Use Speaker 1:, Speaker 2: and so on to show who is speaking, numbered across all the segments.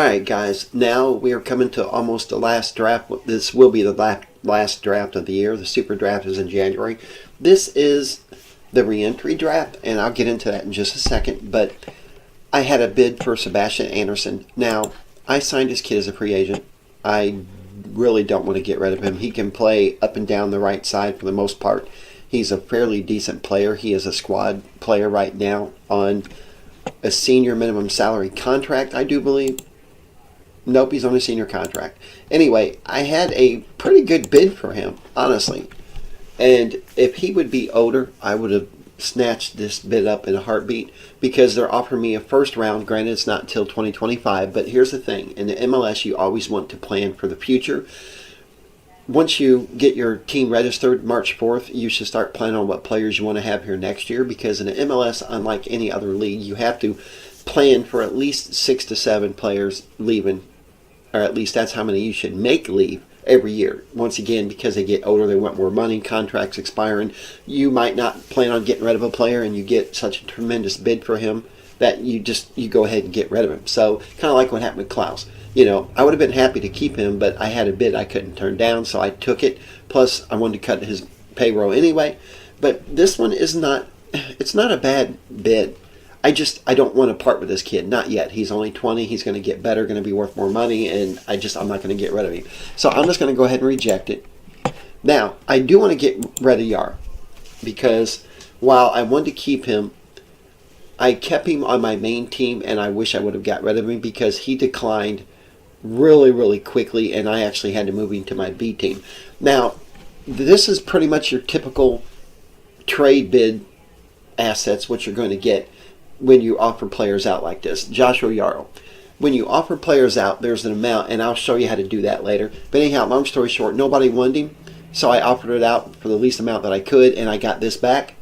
Speaker 1: Alright guys, now we are coming to almost the last draft. This will be the last draft of the year. The Super Draft is in January. This is the Reentry Draft, and I'll get into that in just a second. But I had a bid for Sebastian Anderson. Now, I signed this kid as a free agent. I really don't want to get rid of him. He can play up and down the right side for the most part. He's a fairly decent player. He is a squad player right now on a senior minimum salary contract, I do believe. Nope, he's on a senior contract. Anyway, I had a pretty good bid for him, honestly. And if he would be older, I would have snatched this bid up in a heartbeat because they're offering me a first round. Granted, it's not until 2025, but here's the thing. In the MLS, you always want to plan for the future. Once you get your team registered March 4th, you should start planning on what players you want to have here next year, because in the MLS, unlike any other league, you have to plan for at least 6 to 7 players leaving, or at least that's how many you should make leave every year. Once again, because they get older, they want more money, contracts expiring. You might not plan on getting rid of a player and you get such a tremendous bid for him that you go ahead and get rid of him. So kind of like what happened with Klaus. You know, I would have been happy to keep him, but I had a bid I couldn't turn down, so I took it. Plus, I wanted to cut his payroll anyway. But this one is not, it's not a bad bid. I don't want to part with this kid. Not yet. He's only 20. He's going to get better, going to be worth more money, and I'm not going to get rid of him. So I'm just going to go ahead and reject it. Now, I do want to get rid of Yar, because while I wanted to keep him, I kept him on my main team, and I wish I would have got rid of him because he declined really, really quickly, and I actually had to move him to my B team. Now, this is pretty much your typical trade bid assets, what you're going to get when you offer players out like this. Joshua Yarl. When you offer players out, there's an amount, and I'll show you how to do that later. But anyhow, long story short, nobody wanted him, so I offered it out for the least amount that I could, and I got this back.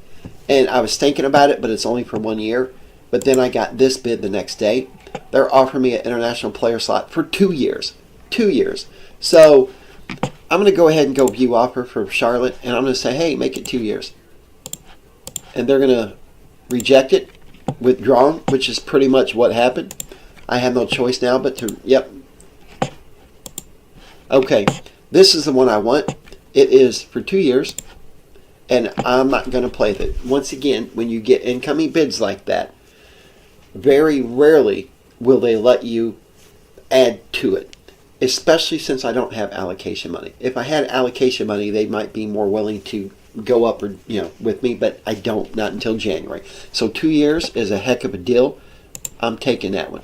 Speaker 1: And I was thinking about it, but it's only for 1 year. But then I got this bid the next day. They're offering me an international player slot for 2 years. 2 years. So I'm going to go ahead and go view offer for Charlotte, and I'm going to say, hey, make it 2 years. And they're going to reject it, withdrawn, which is pretty much what happened. I have no choice now but to, yep. Okay, this is the one I want. It is for 2 years, and I'm not going to play with it. Once again, when you get incoming bids like that, very rarely will they let you add to it, especially since I don't have allocation money. If I had allocation money, they might be more willing to go up or with me, but I don't, not until January. So 2 years is a heck of a deal. I'm taking that one.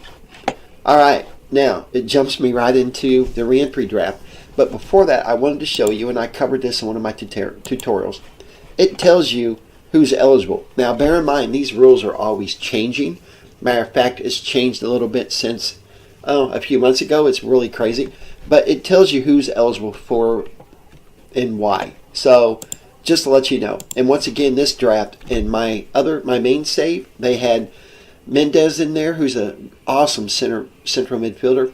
Speaker 1: All right, now it jumps me right into the reentry draft. But before that, I wanted to show you, and I covered this in one of my tutorials. It tells you who's eligible. Now, bear in mind, these rules are always changing. Matter of fact, it's changed a little bit since a few months ago. It's really crazy. But it tells you who's eligible for and why. So just to let you know. And once again, this draft, in my main save, they had Mendez in there, who's an awesome central midfielder.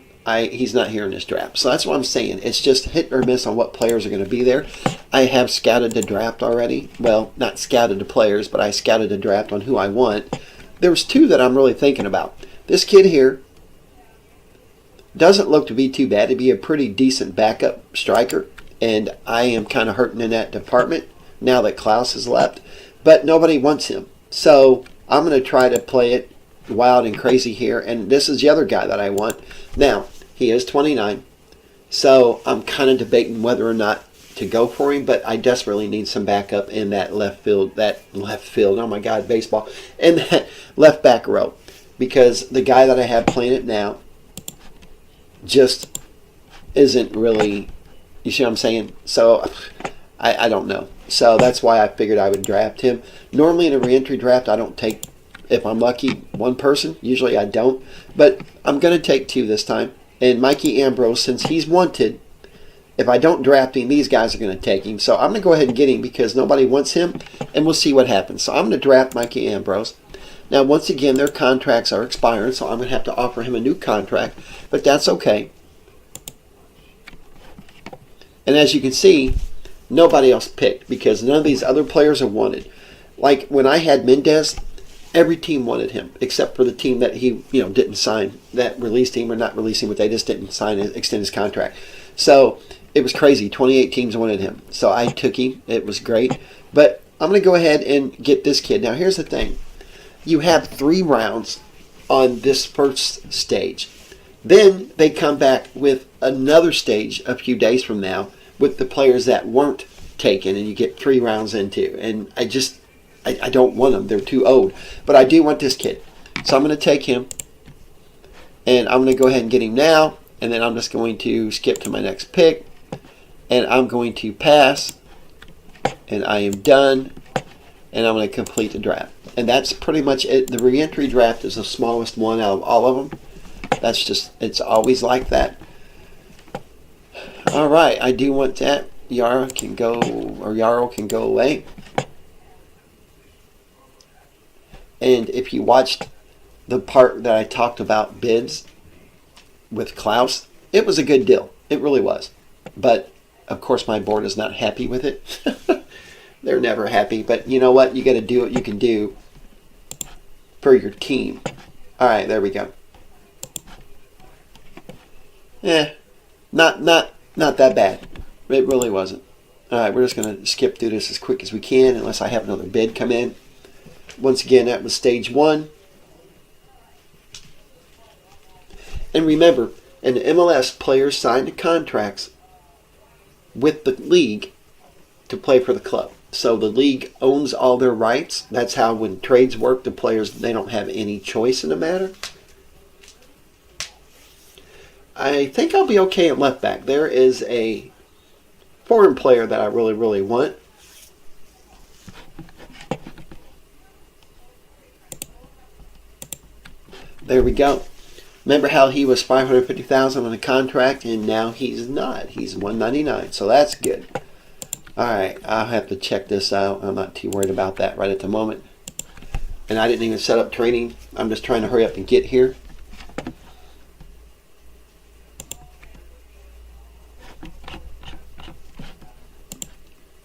Speaker 1: He's not here in this draft. So that's what I'm saying. It's just hit or miss on what players are going to be there. I have scouted the draft already. Well, not scouted the players, but I scouted the draft on who I want. There's 2 that I'm really thinking about. This kid here doesn't look to be too bad. To be a pretty decent backup striker. And I am kind of hurting in that department now that Klaus has left. But nobody wants him. So I'm going to try to play it wild and crazy here. And this is the other guy that I want. Now, he is 29. So I'm kind of debating whether or not to go for him. But I desperately need some backup in that left field. Oh my God, baseball. In that left back row. Because the guy that I have playing it now just isn't really... You see what I'm saying? So I don't know. So that's why I figured I would draft him. Normally in a reentry draft, I don't take, if I'm lucky, 1 person. Usually I don't. But I'm going to take 2 this time. And Mikey Ambrose, since he's wanted, if I don't draft him, these guys are going to take him. So I'm going to go ahead and get him because nobody wants him. And we'll see what happens. So I'm going to draft Mikey Ambrose. Now, once again, their contracts are expiring. So I'm going to have to offer him a new contract. But that's okay. And as you can see, nobody else picked because none of these other players are wanted. Like when I had Mendez, Every team wanted him, except for the team that he, didn't sign, that released him or not released him, but they just didn't extend his contract. So it was crazy. 28 teams wanted him. So I took him. It was great. But I'm going to go ahead and get this kid. Now, here's the thing. You have 3 rounds on this first stage. Then they come back with another stage a few days from now with the players that weren't taken, and you get 3 rounds into. And I don't want them. They're too old. But I do want this kid. So I'm going to take him, and I'm going to go ahead and get him now, and then I'm just going to skip to my next pick, and I'm going to pass, and I am done, and I'm going to complete the draft. And that's pretty much it. The reentry draft is the smallest one out of all of them. It's always like that. All right, I do want that. Yarrow can go away. And if you watched the part that I talked about bids with Klaus, it was a good deal. It really was. But, of course, my board is not happy with it. They're never happy. But you know what? You got to do what you can do for your team. All right, there we go. Not that bad. It really wasn't. All right, we're just going to skip through this as quick as we can unless I have another bid come in. Once again, that was stage 1. And remember, in the MLS, players signed the contracts with the league to play for the club. So the league owns all their rights. That's how when trades work, the players, they don't have any choice in the matter. I think I'll be okay at left back. There is a foreign player that I really, really want. There we go. Remember how he was $550,000 on a contract, and now he's not. He's $199, so that's good. All right, I'll have to check this out. I'm not too worried about that right at the moment. And I didn't even set up training. I'm just trying to hurry up and get here.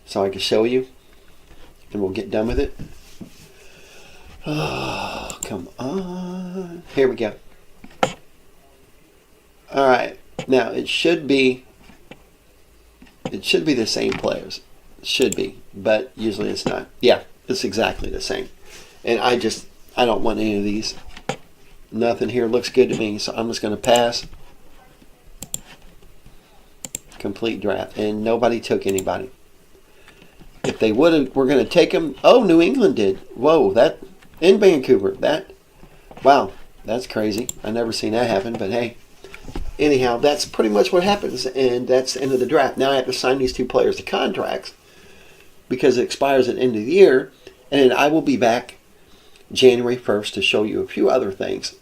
Speaker 1: So I can show you, and we'll get done with it. Oh, come on. Here we go. All right. Now, it should be the same players. It should be, but usually it's not. Yeah, it's exactly the same. And I don't want any of these. Nothing here looks good to me, so I'm just going to pass. Complete draft. And nobody took anybody. If they would have, we're going to take them. Oh, New England did. Whoa, that in Vancouver. Wow, that's crazy. I never seen that happen, but hey. Anyhow, that's pretty much what happens, and that's the end of the draft. Now I have to sign these 2 players to contracts because it expires at the end of the year, and I will be back January 1st to show you a few other things.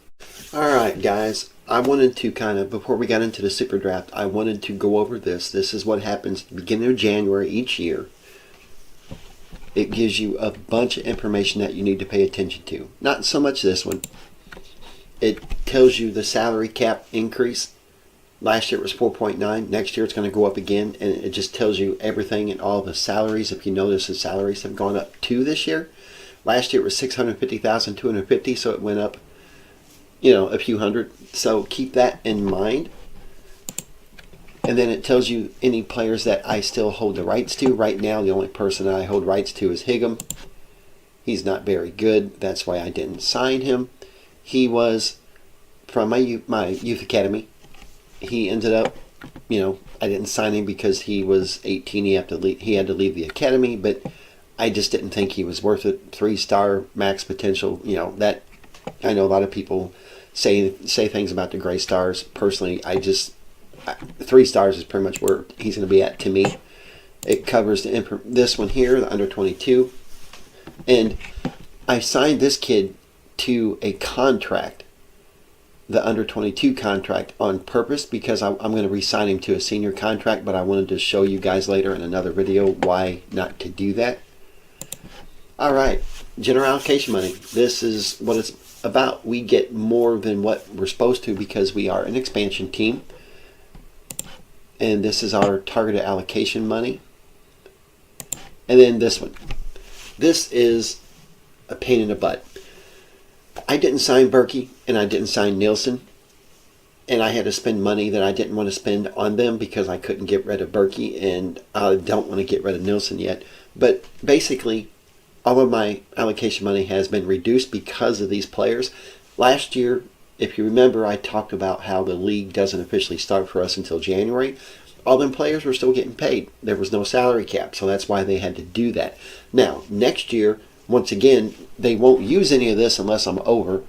Speaker 1: All right, guys. I wanted to before we got into the super draft, I wanted to go over this. This is what happens at the beginning of January each year. It gives you a bunch of information that you need to pay attention to. Not so much this one. It tells you the salary cap increase. Last year it was 4.9. Next year it's going to go up again. And it just tells you everything and all the salaries. If you notice, the salaries have gone up too this year. Last year it was $650,250, so it went up, a few hundred. So keep that in mind. And then it tells you any players that I still hold the rights to. Right now, the only person that I hold rights to is Higham. He's not very good. That's why I didn't sign him. He was from my youth academy. He ended up, I didn't sign him because he was 18. He had to leave the academy, but I just didn't think he was worth it. 3-star max potential. That I know a lot of people say things about the gray stars. Personally, 3 stars is pretty much where he's going to be at to me. It covers this one here, the under 22. And I signed this kid to a contract, the under 22 contract, on purpose because I'm going to re-sign him to a senior contract, but I wanted to show you guys later in another video why not to do that. All right, general allocation money. This is what it's about. We get more than what we're supposed to because we are an expansion team. And this is our targeted allocation money. And then this one. This is a pain in the butt. I didn't sign Berkey and I didn't sign Nielsen, and I had to spend money that I didn't want to spend on them because I couldn't get rid of Berkey, and I don't want to get rid of Nielsen yet. But basically, all of my allocation money has been reduced because of these players. Last year, if you remember, I talked about how the league doesn't officially start for us until January. All them players were still getting paid. There was no salary cap, so that's why they had to do that. Now, next year, once again, they won't use any of this unless I'm over.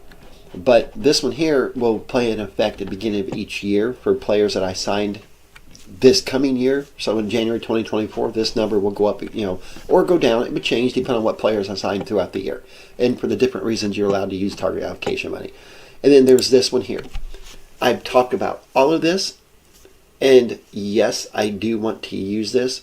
Speaker 1: But this one here will play in effect at the beginning of each year for players that I signed this coming year. So in January 2024, this number will go up, or go down. It would change depending on what players I signed throughout the year. And for the different reasons you're allowed to use target allocation money. And then there's this one here. I've talked about all of this. And yes, I do want to use this.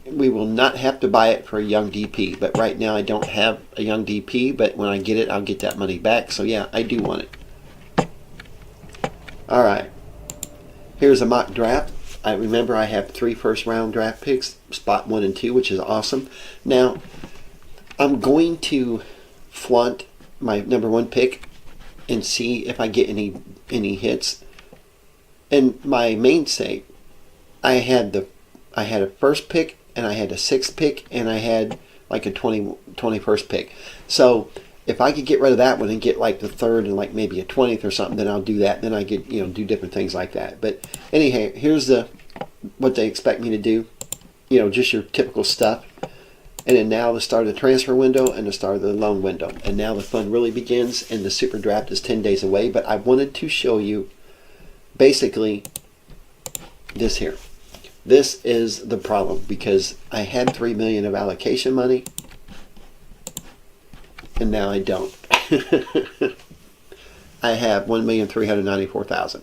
Speaker 1: We will not have to buy it for a young DP, but right now I don't have a young DP, but when I get it, I'll get that money back. So yeah, I do want it. All right. Here's a mock draft. I remember I have 3 first-round draft picks, spot 1 and 2, which is awesome. Now, I'm going to flaunt my number 1 pick and see if I get any hits. And my mainstay, I had a first pick, and I had a 6th pick, and I had like a 21st pick. So if I could get rid of that one and get like the 3rd and like maybe a 20th or something, then I'll do that. Then I could do different things like that. But anyhow, here's what they expect me to do. Just your typical stuff. And then now the start of the transfer window and the start of the loan window. And now the fun really begins, and the Super Draft is 10 days away. But I wanted to show you basically this here. This is the problem because I had $3 million of allocation money, and now I don't. I have $1,394,000.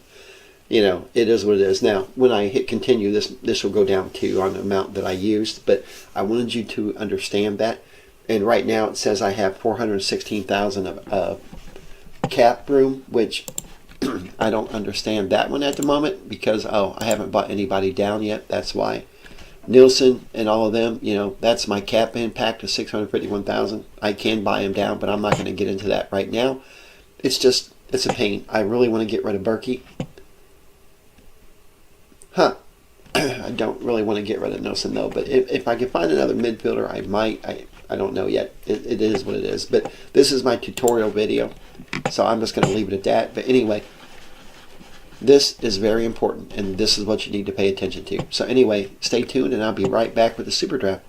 Speaker 1: It is what it is. Now, when I hit continue, this will go down to on the amount that I used, but I wanted you to understand that. And right now it says I have $416,000 of cap room, which I don't understand that one at the moment because I haven't bought anybody down yet. That's why. Nielsen and all of them, that's my cap impact of $651,000. I can buy them down, but I'm not going to get into that right now. It's a pain. I really want to get rid of Berkey. I don't really want to get rid of Nielsen though, but if I can find another midfielder, I might. I don't know yet. It is what it is. But this is my tutorial video, so I'm just going to leave it at that. But anyway, this is very important, and this is what you need to pay attention to. So anyway, stay tuned, and I'll be right back with the Super Draft.